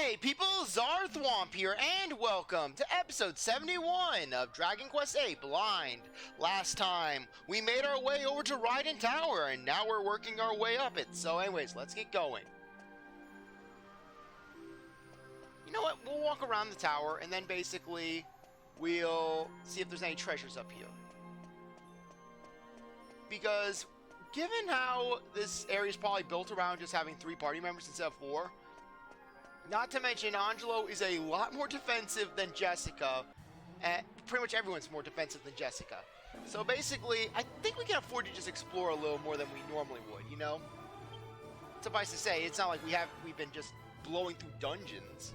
Hey people, CzarThwomp here, and welcome to episode 71 of Dragon Quest VIII Blind. Last time, we made our way over to Rydon Tower, and now we're working our way up it. So anyways, let's get going. You know what, we'll walk around the tower, and then basically, we'll see if there's any treasures up here. Because, given how this area is probably built around just having 3 party members instead of 4, not to mention, Angelo is a lot more defensive than Jessica. And pretty much everyone's more defensive than Jessica. So basically, I think we can afford to just explore a little more than we normally would, you know? Suffice to say, it's not like we've been just blowing through dungeons.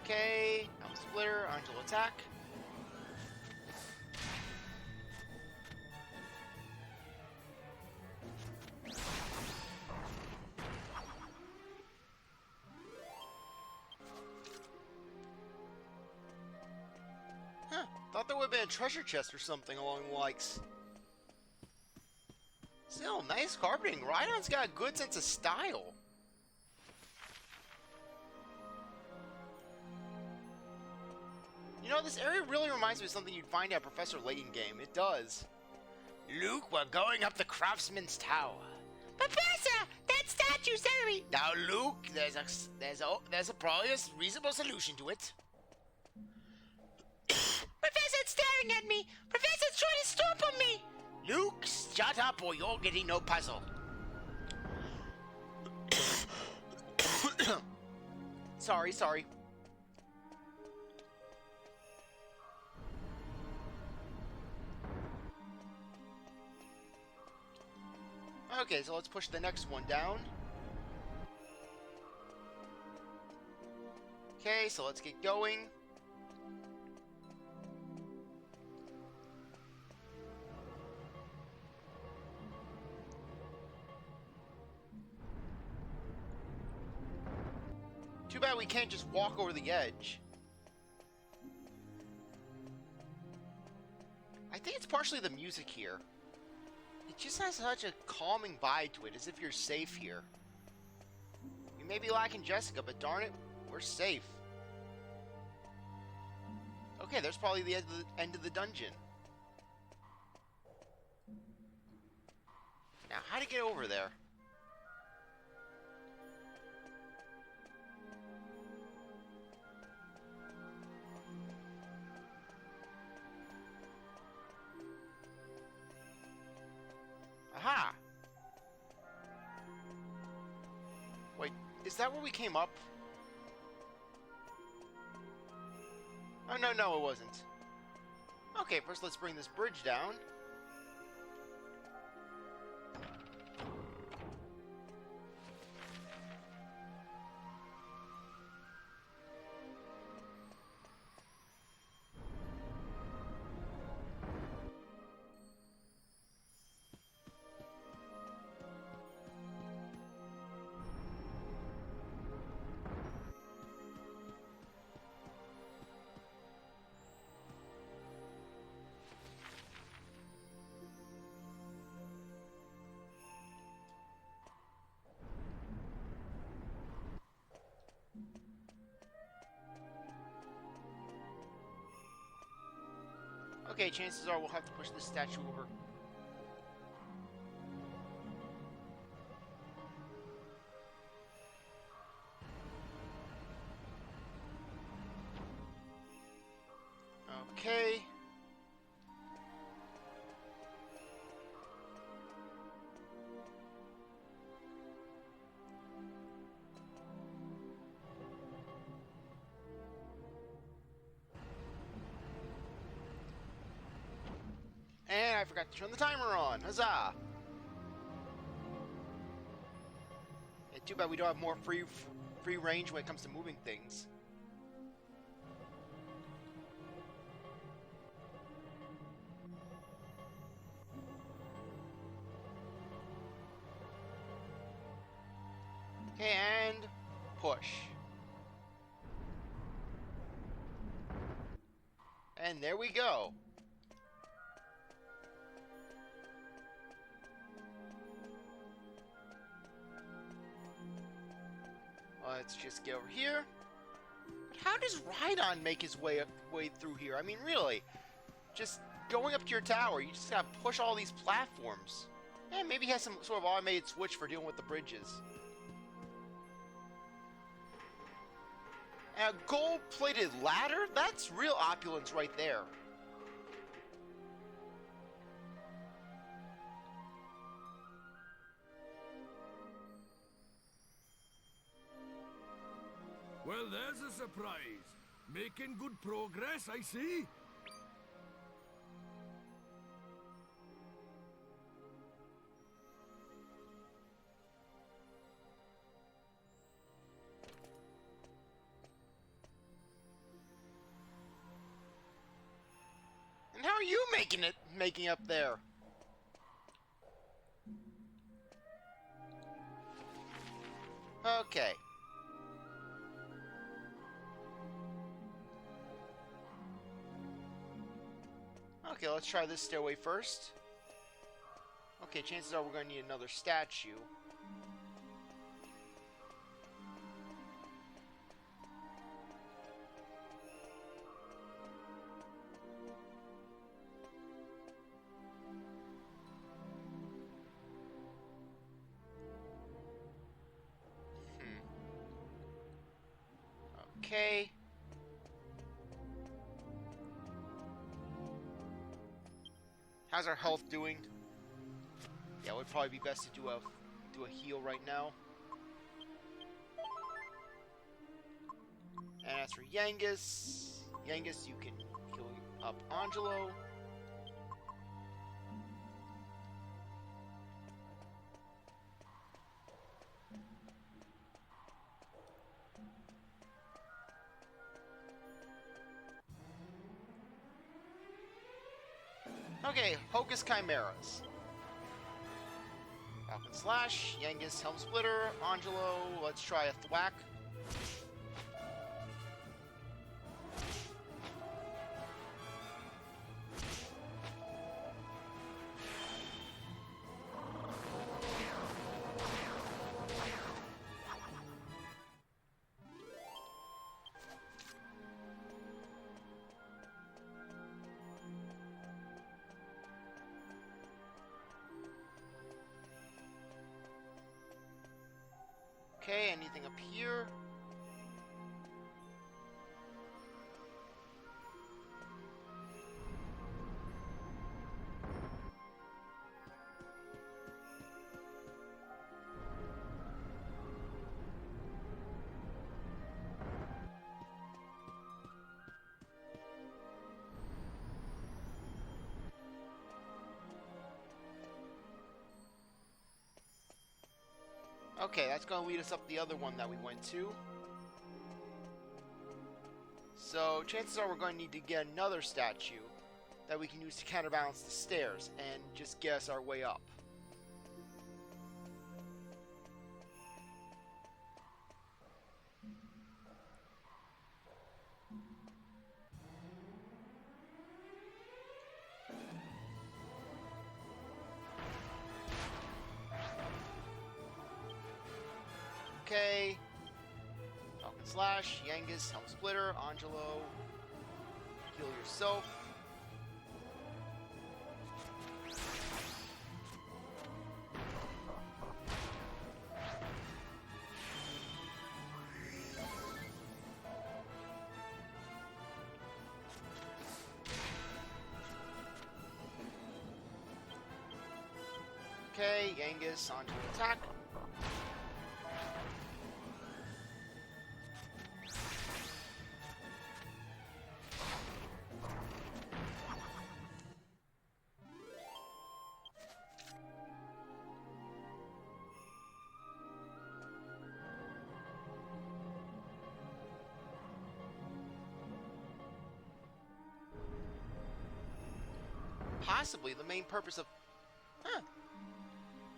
Okay, I'm Splitter, Angel attack. Huh, thought there would have been a treasure chest or something along the likes. Still, nice carpeting. Rydon's got a good sense of style. You know, this area really reminds me of something you'd find at Professor Layton game. It does. Luke, we're going up the Craftsman's Tower. Professor, that statue's enemy. Now, Luke, there's a probably a reasonable solution to it. Professor's staring at me. Professor's trying to stomp on me. Luke, shut up or you're getting no puzzle. Sorry. Okay, so let's push the next one down. Okay, so let's get going. Too bad we can't just walk over the edge. I think it's partially the music here. It just has such a calming vibe to it, as if you're safe here. We may be lacking Jessica, but darn it, we're safe. Okay, there's probably the end of the dungeon. Now, how to get over there? Aha! Wait, is that where we came up? Oh, no, it wasn't. Okay, first let's bring this bridge down. Okay, chances are we'll have to push this statue over. Okay. And I forgot to turn the timer on. Huzzah! Yeah, too bad we don't have more free range when it comes to moving things. And push. And there we go. Let's just get over here. But how does Rydon make his way through here? I mean, really, just going up to your tower, you just gotta push all these platforms. And maybe he has some sort of automated switch for dealing with the bridges. And a gold-plated ladder? That's real opulence right there. Well, there's a surprise. Making good progress, I see. And how are you making up there? Okay. Okay, let's try this stairway first. Okay, chances are we're going to need another statue. Okay. How's our health doing? Yeah, it would probably be best to do a heal right now. And as for Yangus, you can heal up Angelo. Okay, Hocus Chimeras. Falcon Slash, Yangus, Helm Splitter, Angelo, let's try a thwack. Okay, anything up here? Okay, that's going to lead us up the other one that we went to. So, chances are we're going to need to get another statue that we can use to counterbalance the stairs and just get us our way up. Okay. Falcon Slash, Yangus, Helm Splitter, Angelo. Heal yourself. Okay, Yangus, Angelo attack. Possibly the main purpose of... Huh.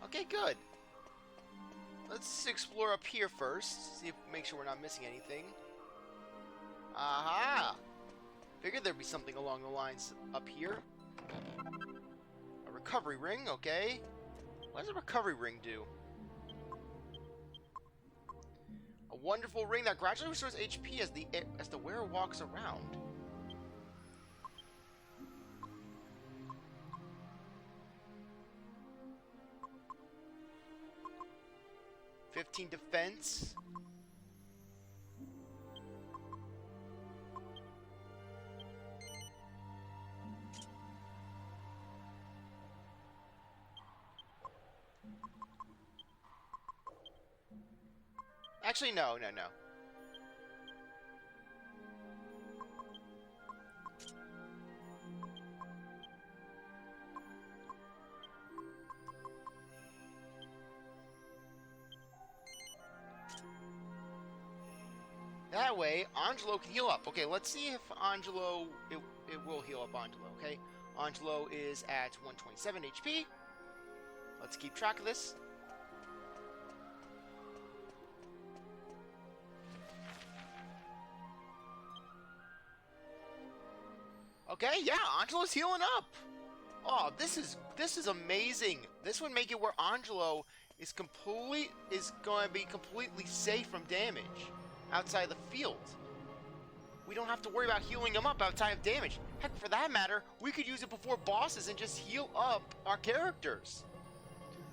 Okay, good. Let's explore up here first. See if make sure we're not missing anything. Aha! Figured there'd be something along the lines up here. A recovery ring, okay. What does a recovery ring do? A wonderful ring that gradually restores HP as the wearer walks around. $15 defense. Actually, no. That way, Angelo can heal up. Okay, let's see if Angelo... It will heal up Angelo, okay? Angelo is at 127 HP. Let's keep track of this. Okay, yeah, Angelo's healing up. Oh, this is amazing. This would make it where Angelo is going to be completely safe from damage outside the field. We don't have to worry about healing him up outside of damage. Heck, for that matter, we could use it before bosses and just heal up our characters.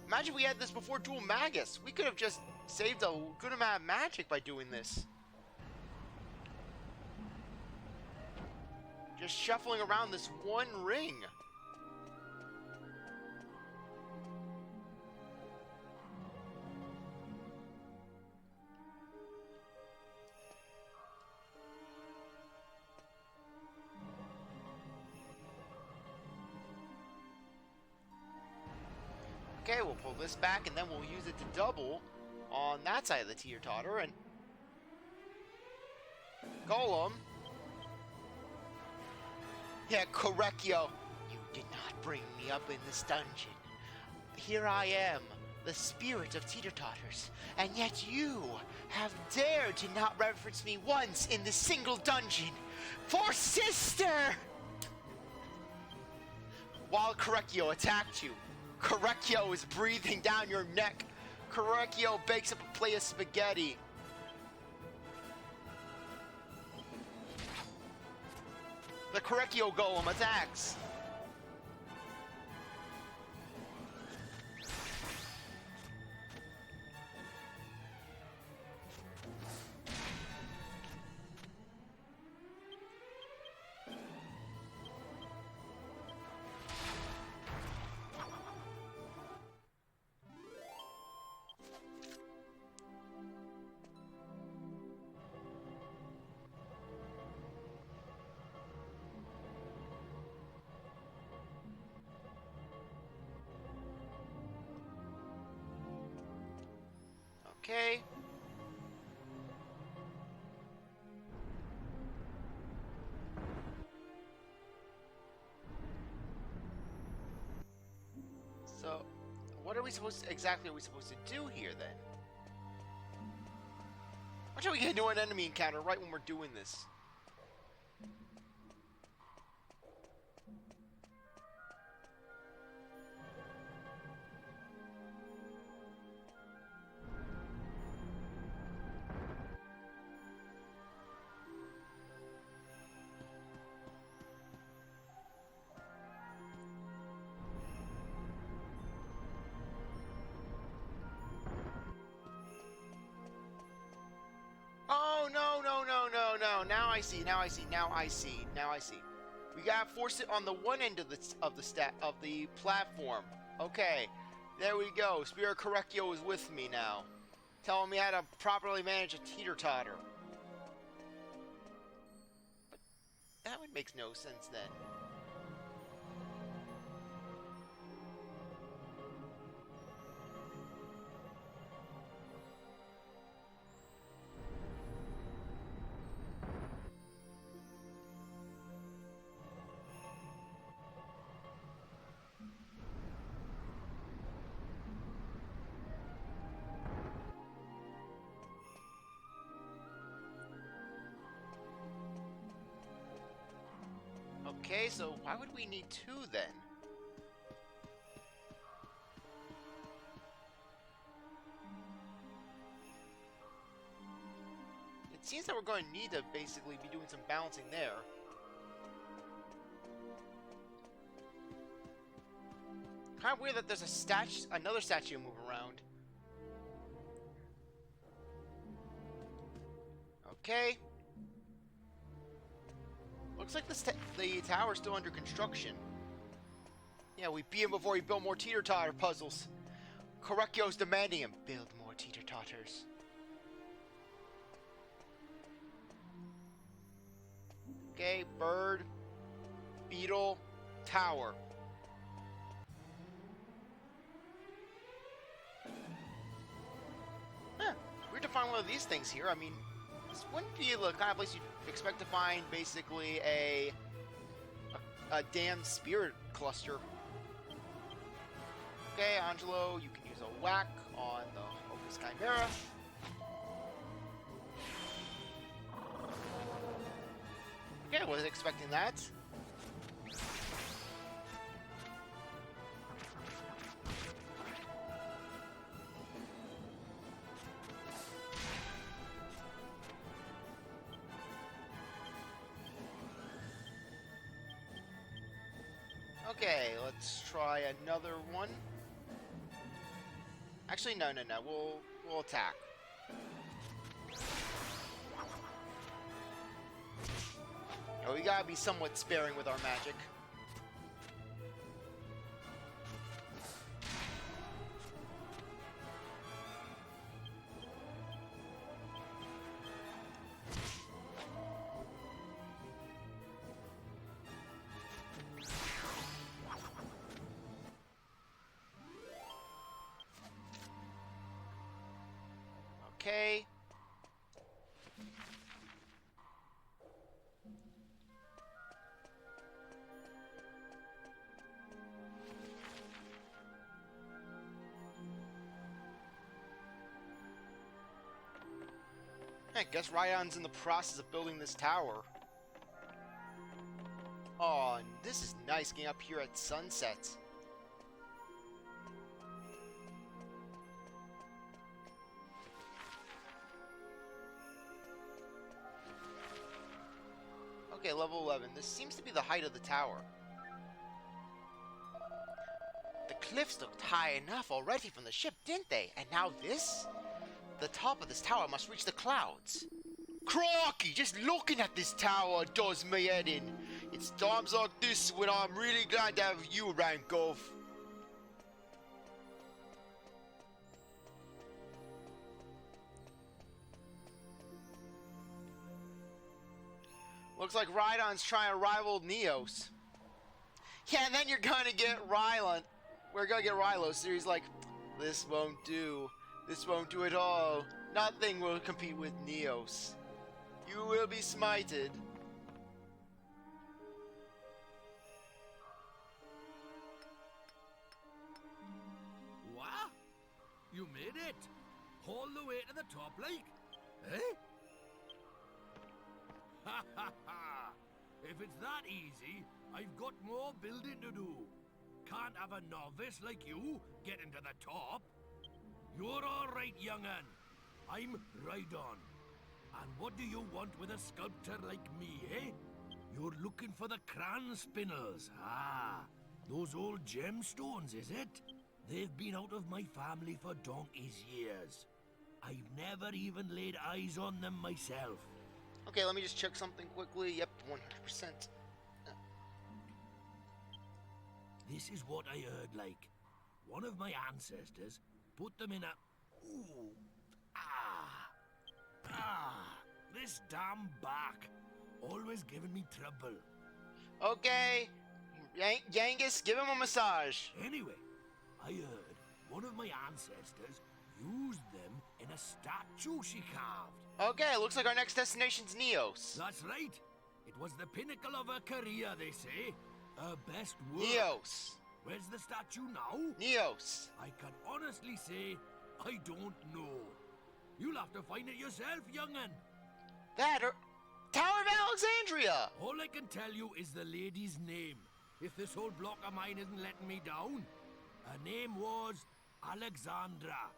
Imagine we had this before Dual Magus. We could have just saved a good amount of magic by doing this. Just shuffling around this one ring. Okay, we'll pull this back and then we'll use it to double on that side of the teeter-totter and Golem. Yeah, Correcchio, you did not bring me up in this dungeon. Here I am, the spirit of teeter-totters, and yet you have dared to not reference me once in this single dungeon. For sister! While Correcchio attacked you, Correcchio is breathing down your neck. Correcchio bakes up a plate of spaghetti. The Correcchio Golem attacks. Okay. So, what are we supposed to, exactly are we supposed to do here then? Why don't we get into an enemy encounter right when we're doing this? Oh, no. Now I see. We gotta force it on the one end of the platform. Okay, there we go. Spirit Correcchio is with me now, telling me how to properly manage a teeter-totter. But that would make no sense then. Okay, so why would we need 2 then? It seems that we're going to need to basically be doing some balancing there. Kind of weird that there's another statue moving around. Okay. Looks like the tower's still under construction. Yeah, we beat him before he built more teeter-totter puzzles. Correcchio's demanding him build more teeter-totters. Okay, bird, beetle, tower. Huh, it's weird to find one of these things here. I mean, this wouldn't be the kind of place you'd expect to find basically a damn spirit cluster. Okay, Angelo, you can use a whack on the Hopeless Chimera. Okay, wasn't expecting that. Okay, let's try another one. Actually, no. We'll attack. Oh, we gotta be somewhat sparing with our magic. Okay. I guess Rydon's in the process of building this tower. Oh, and this is nice getting up here at sunset. Okay, level 11. This seems to be the height of the tower. The cliffs looked high enough already from the ship, didn't they? And now this? The top of this tower must reach the clouds. Crocky, just looking at this tower does me head in. It's times like this when I'm really glad to have you around, Gov. Looks like Rydon's trying to rival Neos. Yeah, and then you're gonna get Rylon. We're gonna get Rylos. So he's like, this won't do. This won't do at all. Nothing will compete with Neos. You will be smited. What? You made it? All the way to the top, like? Eh? Ha ha ha! If it's that easy, I've got more building to do. Can't have a novice like you getting to the top. You're all right, young'un. I'm Rydon. And what do you want with a sculptor like me, eh? You're looking for the cran spinners. Ah, those old gemstones, is it? They've been out of my family for donkey's years. I've never even laid eyes on them myself. Okay, let me just check something quickly. Yep, 100%. This is what I heard, like. One of my ancestors put them in a... Ooh. This damn back. Always giving me trouble. Okay. Yangus, give him a massage. Anyway, I heard one of my ancestors used them in a statue she carved. Okay, looks like our next destination's Neos. That's right. It was the pinnacle of her career, they say. Her best work. Neos. Where's the statue now? Neos. I can honestly say, I don't know. You'll have to find it yourself, young'un. That or... Tower of Alexandria! All I can tell you is the lady's name. If this whole block of mine isn't letting me down. Her name was Alexandra.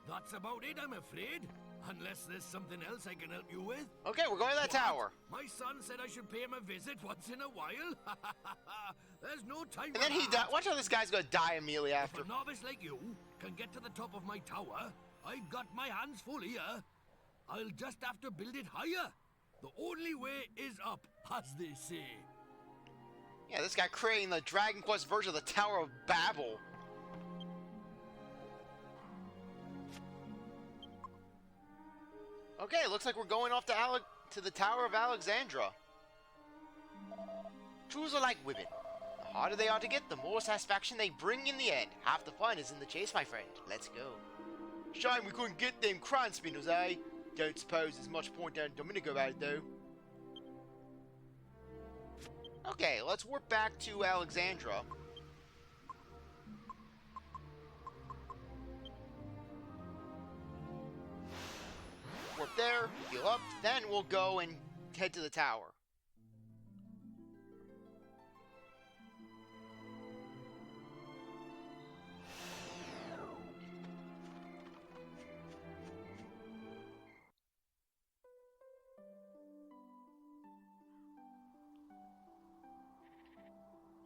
That's about it, I'm afraid. Unless there's something else I can help you with. Okay, we're going to that tower. My son said I should pay him a visit once in a while. There's no time And then he died. Watch how this guy's going to die immediately after. If a novice like you can get to the top of my tower, I've got my hands full here. I'll just have to build it higher. The only way is up, as they say. Yeah, this guy creating the Dragon Quest version of the Tower of Babel. Okay, looks like we're going off to the Tower of Alexandra. Truths are like women. The harder they are to get, the more satisfaction they bring in the end. Half the fun is in the chase, my friend. Let's go. Shame we couldn't get them crown spinners, eh? Don't suppose there's much point down in Dominico about it, though. Okay, let's warp back to Alexandra. Warp there, heal up, then we'll go and head to the tower.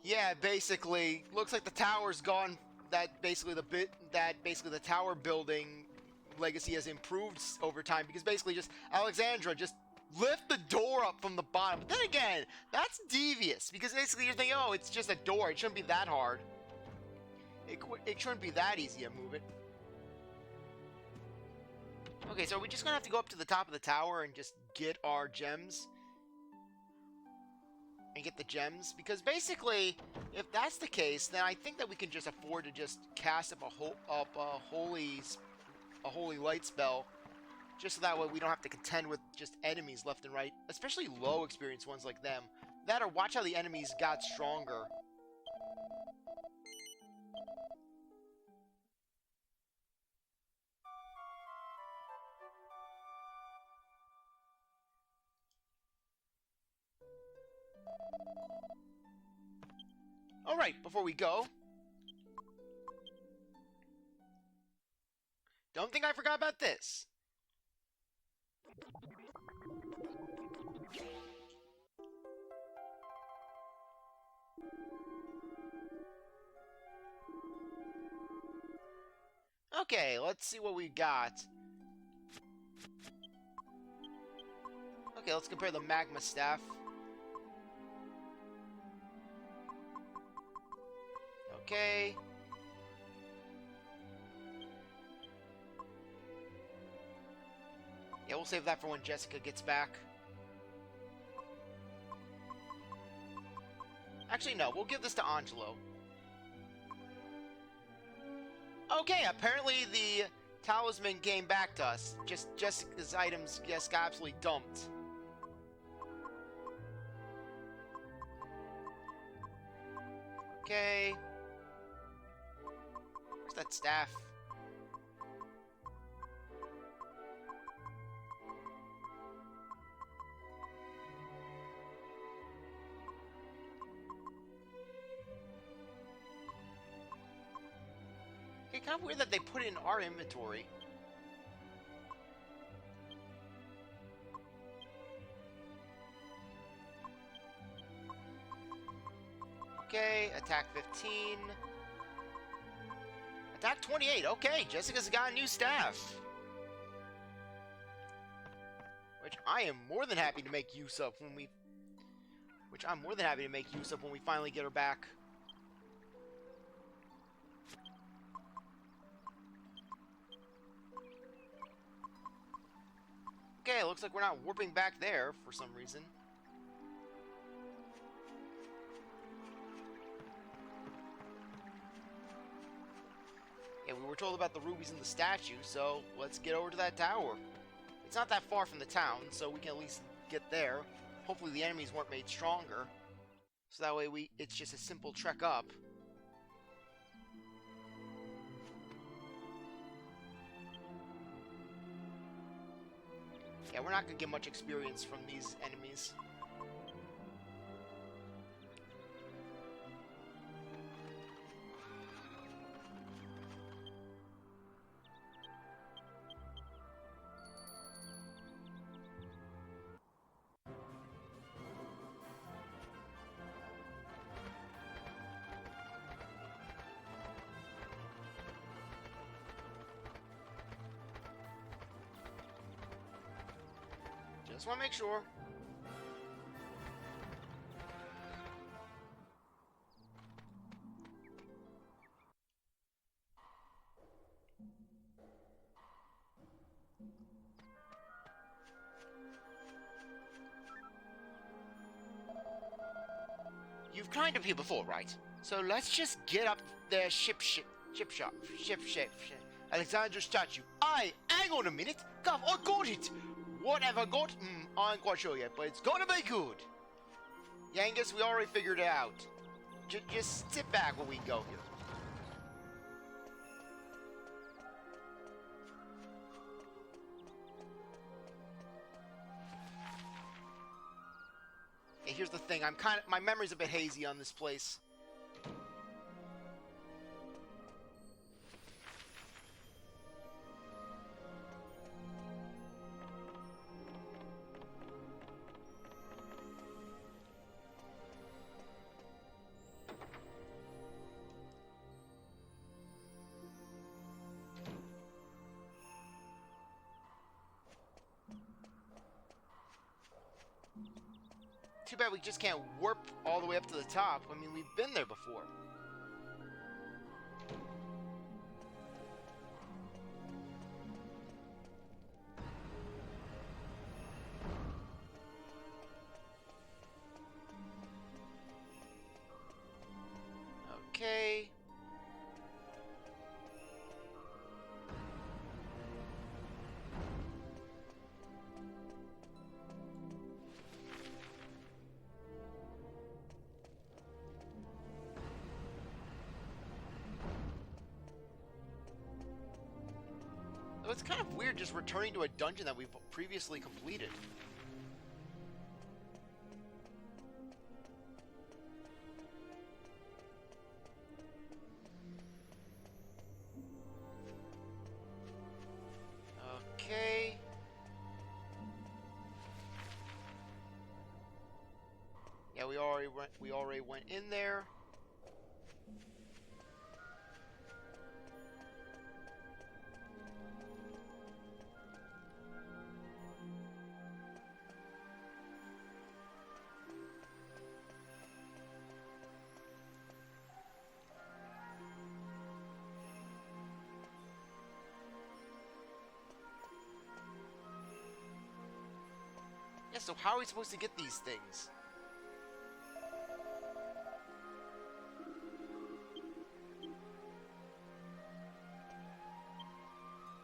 Yeah, basically, looks like the tower's gone. Basically the tower building legacy has improved over time, because basically just Alexandra just lift the door up from the bottom. But then again, that's devious, because basically you're thinking, oh, it's just a door, it shouldn't be that hard. It shouldn't be that easy to move it. Okay, so are we just gonna have to go up to the top of the tower and just get our gems? And get the gems? Because basically, if that's the case, then I think that we can just afford to just cast up a holy light spell, just so that way we don't have to contend with just enemies left and right, especially low experience ones like them. That, or watch how the enemies got stronger. Alright, before we go, don't think I forgot about this. Okay, let's see what we got. Okay, let's compare the magma staff. Okay. Yeah, we'll save that for when Jessica gets back. Actually, no, we'll give this to Angelo. Okay, apparently the talisman came back to us. Just Jessica's items just got absolutely dumped. Okay. Where's that staff? Okay, kind of weird that they put it in our inventory. Okay, attack 15. Attack 28. Okay, Jessica's got a new staff. Which I am more than happy to make use of when we... finally get her back. Okay, looks like we're not warping back there for some reason. Yeah, we were told about the rubies in the statue, so let's get over to that tower. It's not that far from the town, so we can at least get there. Hopefully the enemies weren't made stronger, so that way it's just a simple trek up. Yeah, we're not gonna get much experience from these enemies. Just want to make sure. You've climbed up here before, right? So let's just get up there, ship. Alexandra statue. Hang on a minute. Guff, I got it. What have I got? I ain't quite sure yet, but it's gonna be good. Yangus, we already figured it out. Just sit back when we go here. Hey, here's the thing. My memory's a bit hazy on this place. Too bad we just can't warp all the way up to the top. I mean, we've been there before. Okay. So it's kind of weird just returning to a dungeon that we've previously completed. Okay. Yeah, we already went in there. Yeah, so how are we supposed to get these things?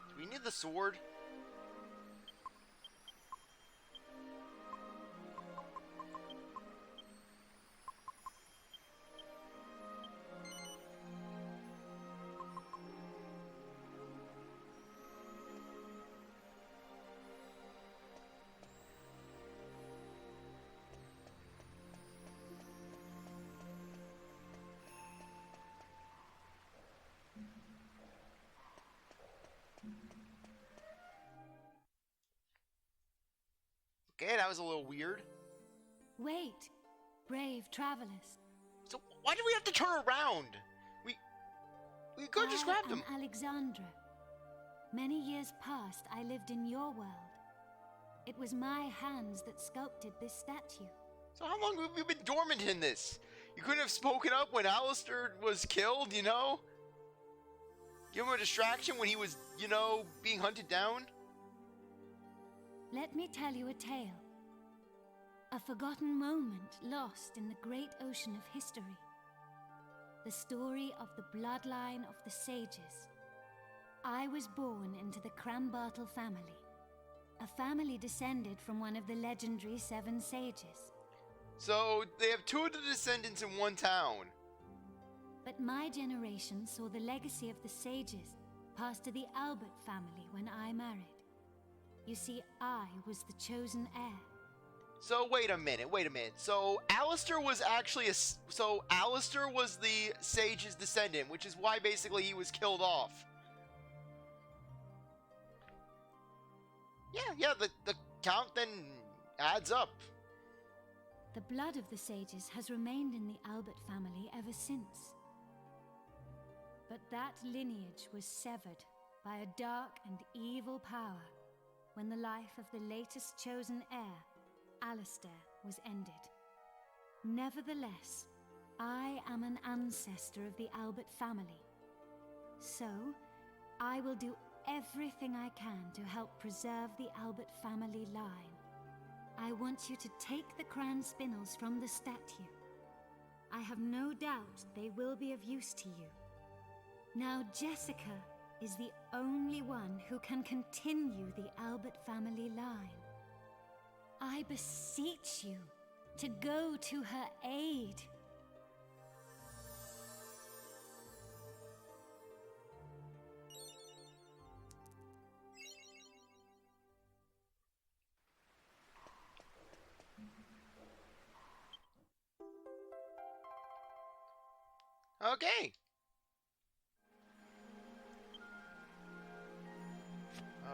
Do we need the sword? Okay, that was a little weird. Wait, brave travelers. So why do we have to turn around? We could just grab them. I am Alexandra. Many years past, I lived in your world. It was my hands that sculpted this statue. So how long have we been dormant in this? You couldn't have spoken up when Alistair was killed, you know? Give him a distraction when he was, you know, being hunted down? Let me tell you a tale. A forgotten moment lost in the great ocean of history. The story of the bloodline of the sages. I was born into the Crambartle family. A family descended from one of the legendary 7 sages. So they have 2 of the descendants in one town. But my generation saw the legacy of the sages pass to the Albert family when I married. You see, I was the chosen heir. So wait a minute. So Alistair was actually Alistair was the sage's descendant, which is why basically he was killed off. Yeah, the count then adds up. The blood of the sages has remained in the Albert family ever since. But that lineage was severed by a dark and evil power when the life of the latest chosen heir, Alistair, was ended. Nevertheless, I am an ancestor of the Albert family. So, I will do everything I can to help preserve the Albert family line. I want you to take the crown spinels from the statue. I have no doubt they will be of use to you. Now Jessica is the only one who can continue the Albert family line. I beseech you to go to her aid. Okay.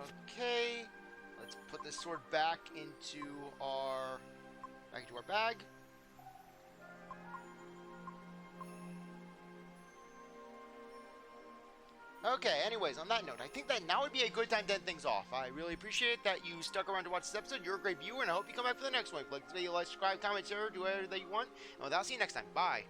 Okay. Let's put this sword back into our bag. Okay, anyways, on that note, I think that now would be a good time to end things off. I really appreciate that you stuck around to watch this episode. You're a great viewer, and I hope you come back for the next one. Like this video, like, subscribe, comment, share, do whatever that you want. And with that, I'll see you next time. Bye.